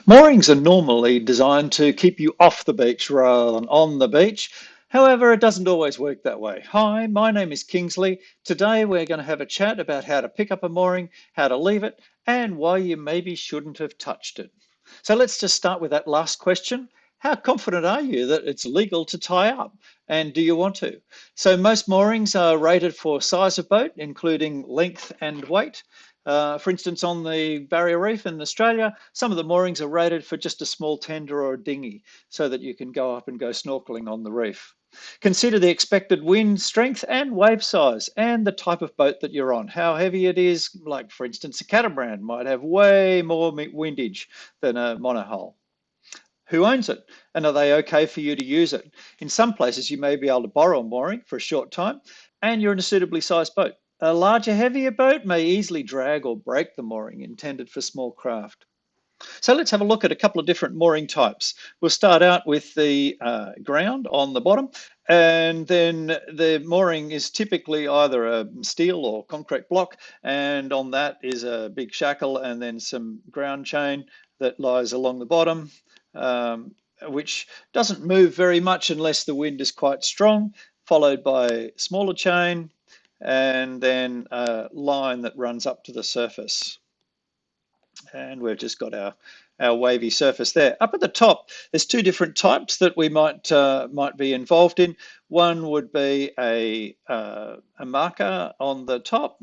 Moorings are normally designed to keep you off the beach rather than on the beach. However, it doesn't always work that way. Hi, my name is Kingsley. Today we're going to have a chat about how to pick up a mooring, how to leave it, and why you maybe shouldn't have touched it. So let's just start with that last question. How confident are you that it's legal to tie up? And do you want to? So most moorings are rated for size of boat, including length and weight. For instance, on the Barrier Reef in Australia, some of the moorings are rated for just a small tender or a dinghy so that you can go up and go snorkeling on the reef. Consider the expected wind strength and wave size and the type of boat that you're on, how heavy it is. Like, for instance, a catamaran might have way more windage than a monohull. Who owns it? And are they okay for you to use it? In some places, you may be able to borrow a mooring for a short time and you're in a suitably sized boat. A larger, heavier boat may easily drag or break the mooring intended for small craft. So let's have a look at a couple of different mooring types. We'll start out with the ground on the bottom, and then the mooring is typically either a steel or concrete block, and on that is a big shackle and then some ground chain that lies along the bottom, which doesn't move very much unless the wind is quite strong, followed by smaller chain, and then a line that runs up to the surface. And we've just got our wavy surface there. Up at the top, there's two different types that we might be involved in. One would be a marker on the top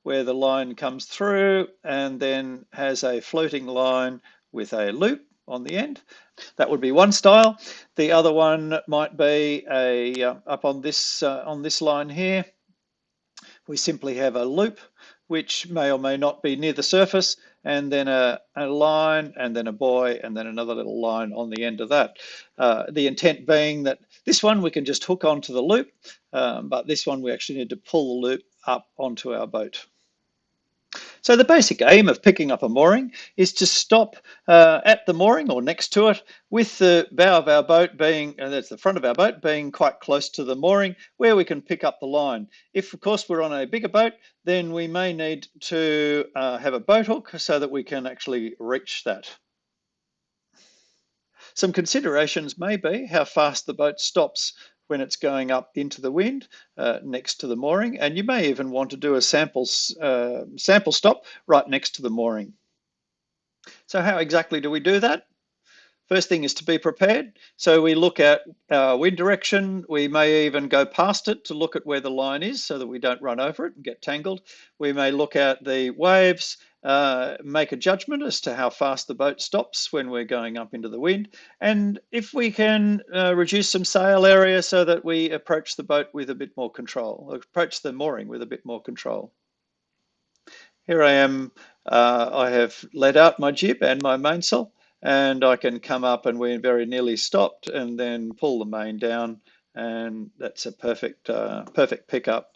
where the line comes through and then has a floating line with a loop on the end. That would be one style. The other one might be up on this line here. We simply have a loop which may or may not be near the surface, and then a line, and then a buoy, and then another little line on the end of that. The intent being that this one we can just hook onto the loop, but this one we actually need to pull the loop up onto our boat. So the basic aim of picking up a mooring is to stop at the mooring or next to it, with the bow of our boat being, and that's the front of our boat, being quite close to the mooring where we can pick up the line. If, of course, we're on a bigger boat, then we may need to have a boat hook so that we can actually reach that. Some considerations may be how fast the boat stops when it's going up into the wind next to the mooring, and you may even want to do a sample stop right next to the mooring. So how exactly do we do that? First thing is to be prepared. So we look at our wind direction. We may even go past it to look at where the line is so that we don't run over it and get tangled. We may look at the waves, make a judgment as to how fast the boat stops when we're going up into the wind. And if we can reduce some sail area so that we approach the boat with a bit more control, approach the mooring with a bit more control. Here I am. I have let out my jib and my mainsail, and I can come up, and we're very nearly stopped, and then pull the main down, and that's a perfect pickup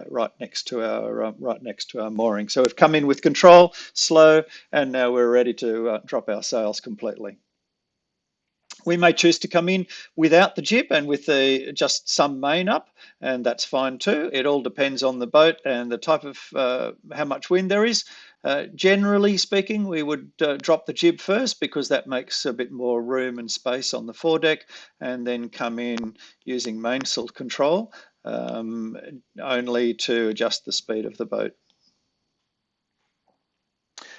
right next to our mooring. So we've come in with control, slow, and now we're ready to drop our sails completely. We may choose to come in without the jib and with just some main up, and that's fine too. It all depends on the boat and the type of how much wind there is. Generally speaking, we would drop the jib first because that makes a bit more room and space on the foredeck, and then come in using mainsail control only to adjust the speed of the boat.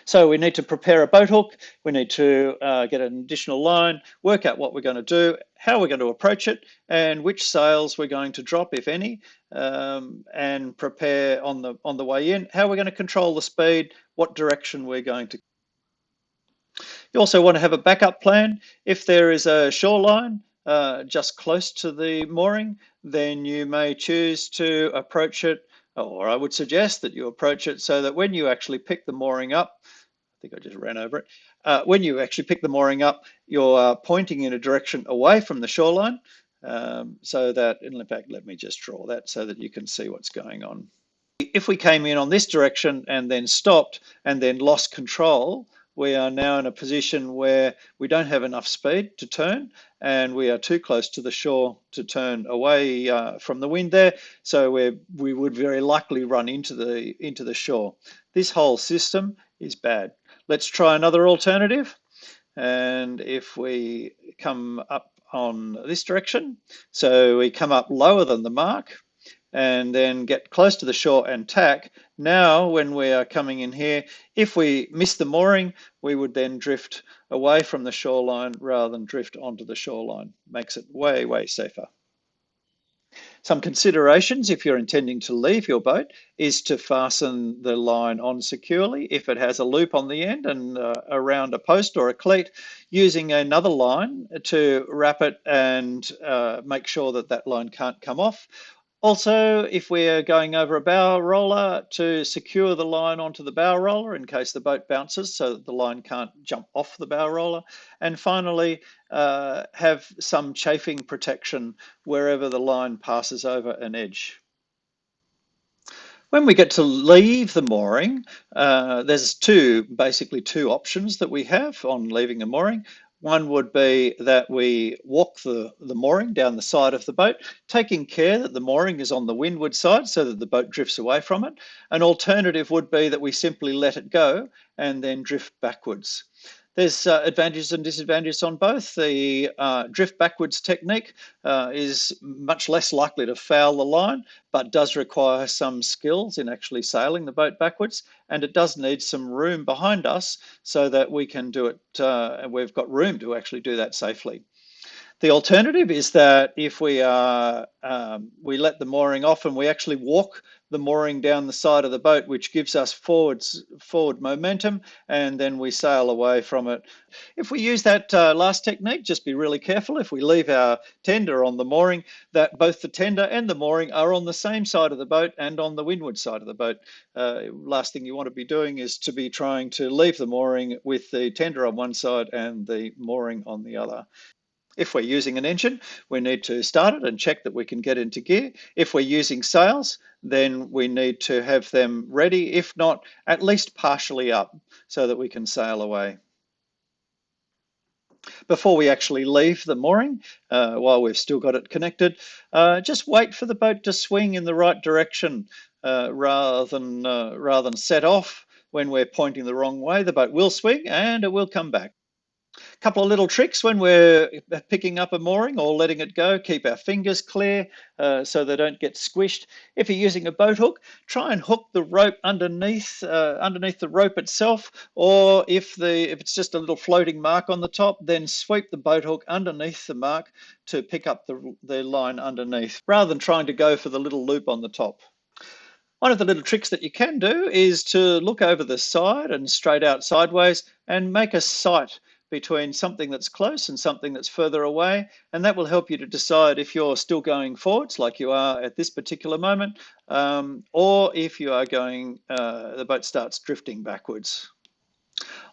So we need to prepare a boat hook, we need to get an additional line, work out what we're going to do, how we're going to approach it, and which sails we're going to drop, if any, and prepare on the way in, how we're going to control the speed, what direction we're going to. You also want to have a backup plan. If there is a shoreline just close to the mooring, then you may choose to approach it, or I would suggest that you approach it so that when you actually pick the mooring up, I think I just ran over it. When you actually pick the mooring up, you're pointing in a direction away from the shoreline, so that, in fact, let me just draw that so that you can see what's going on. If we came in on this direction and then stopped and then lost control, we are now in a position where we don't have enough speed to turn, and we are too close to the shore to turn away from the wind there. So we would very likely run into the shore. This whole system is bad. Let's try another alternative. And if we come up on this direction, so we come up lower than the mark and then get close to the shore and tack. Now, when we are coming in here, if we miss the mooring, we would then drift away from the shoreline rather than drift onto the shoreline. Makes it way, way safer. Some considerations if you're intending to leave your boat is to fasten the line on securely if it has a loop on the end and around a post or a cleat, using another line to wrap it and make sure that that line can't come off. Also, if we're going over a bow roller, to secure the line onto the bow roller in case the boat bounces so that the line can't jump off the bow roller. And finally, have some chafing protection wherever the line passes over an edge. When we get to leave the mooring, there's basically two options that we have on leaving a mooring. One would be that we walk the mooring down the side of the boat, taking care that the mooring is on the windward side so that the boat drifts away from it. An alternative would be that we simply let it go and then drift backwards. There's advantages and disadvantages on both. The drift backwards technique is much less likely to foul the line, but does require some skills in actually sailing the boat backwards. And it does need some room behind us so that we can do it, we've got room to actually do that safely. The alternative is that if we let the mooring off and we actually walk the mooring down the side of the boat, which gives us forward momentum, and then we sail away from it. If we use that last technique, just be really careful. If we leave our tender on the mooring, that both the tender and the mooring are on the same side of the boat and on the windward side of the boat. Last thing you want to be doing is to be trying to leave the mooring with the tender on one side and the mooring on the other. If we're using an engine, we need to start it and check that we can get into gear. If we're using sails, then we need to have them ready, if not at least partially up, so that we can sail away. Before we actually leave the mooring, while we've still got it connected, just wait for the boat to swing in the right direction rather than set off when we're pointing the wrong way. The boat will swing and it will come back. Couple of little tricks when we're picking up a mooring or letting it go. Keep our fingers clear so they don't get squished. If you're using a boat hook, try and hook the rope underneath the rope itself, or if it's just a little floating mark on the top, then sweep the boat hook underneath the mark to pick up the line underneath, rather than trying to go for the little loop on the top. One of the little tricks that you can do is to look over the side and straight out sideways and make a sight between something that's close and something that's further away, and that will help you to decide if you're still going forwards like you are at this particular moment, or if you are the boat starts drifting backwards.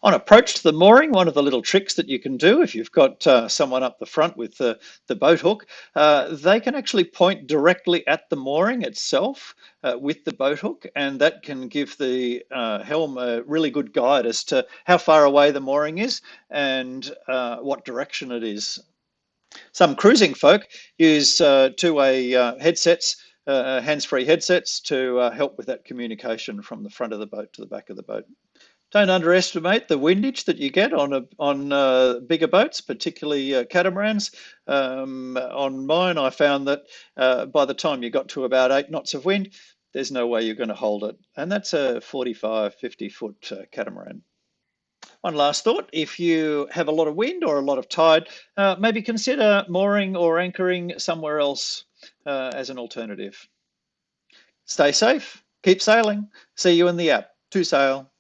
On approach to the mooring, one of the little tricks that you can do if you've got someone up the front with the boat hook, they can actually point directly at the mooring itself with the boat hook, and that can give the helm a really good guide as to how far away the mooring is and what direction it is. Some cruising folk use two-way headsets, hands-free headsets, to help with that communication from the front of the boat to the back of the boat. Don't underestimate the windage that you get on bigger boats, particularly catamarans. On mine, I found that by the time you got to about 8 knots of wind, there's no way you're going to hold it. And that's a 45, 50-foot catamaran. One last thought, if you have a lot of wind or a lot of tide, maybe consider mooring or anchoring somewhere else as an alternative. Stay safe, keep sailing. See you in the app. To sail.